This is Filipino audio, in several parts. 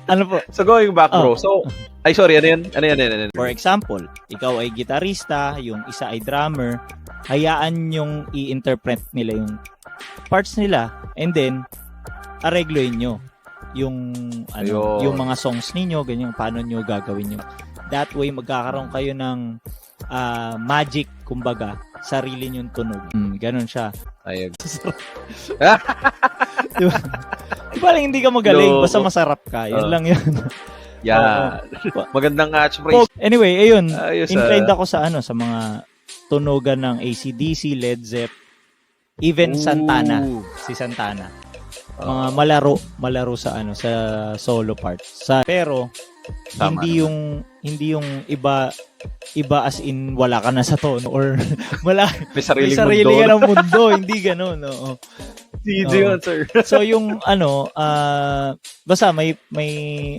Ano po? So going back, bro. So, ay sorry, ano yan? For example, ikaw ay gitarista, yung isa ay drummer, hayaan yung i-interpret nila yung parts nila and then aregloin nyo yung Ayun. yung mga songs ninyo, ganyan paano nyo gagawin yun. That way magkakaroon kayo ng magic, kumbaga, sarili nyong tunog. Ganun siya. Ayun. Diba? Diba lang hindi ka magaling, Loko. basta masarap ka. Yun lang yun. Yeah. Magandang catchphrase. Anyway, ayun. Ayos, Inclined ako sa sa mga tunogan ng AC/DC, Led Zepp, even Ooh. Santana, si Santana. Mga malaro sa sa solo parts. Pero Tama hindi yung iba as in wala ka na sa tono or wala May sariling sarili mundo. ka ng mundo, hindi ganoon, oo. DJ yun, sir. So yung basta may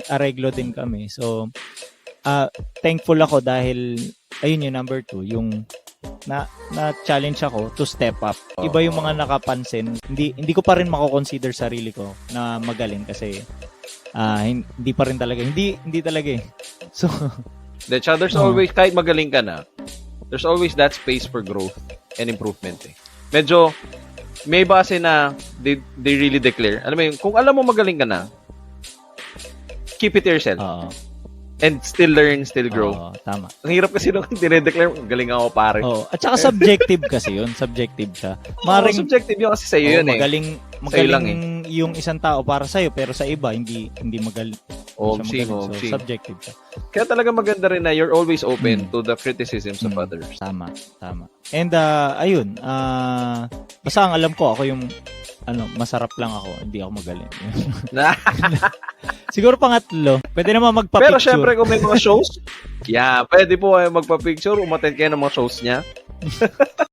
areglo din kami. So thankful ako dahil ayun yung number 2, yung na challenge ako to step up. Iba yung mga nakapansin. Hindi ko pa rin mako-consider sarili ko na magaling kasi hindi pa rin talaga. Hindi talaga eh. So There's always, kahit magaling ka na, there's always that space for growth and improvement eh. Medyo may base na they really declare. Alam mo yun, kung alam mo magaling ka na, keep it to yourself. And still learn, still grow. Tama. Ang hirap kasi nung dinedeclare, galing ako pare. At saka subjective kasi yun. Subjective siya. Subjective yun kasi sa'yo yun eh. Magaling lang yung isang tao para sa'yo, pero sa iba, hindi magaling. So, subjective siya. Kaya talaga maganda rin na you're always open to the criticisms of others. Tama. And ayun, basta ang alam ko, ako yung masarap lang ako, hindi ako magaling. Siguro pangatlo, pwede naman magpa-picture. Pero syempre kung may mga shows, pwede po kayo magpa-picture, umattend kayo ng mga shows niya.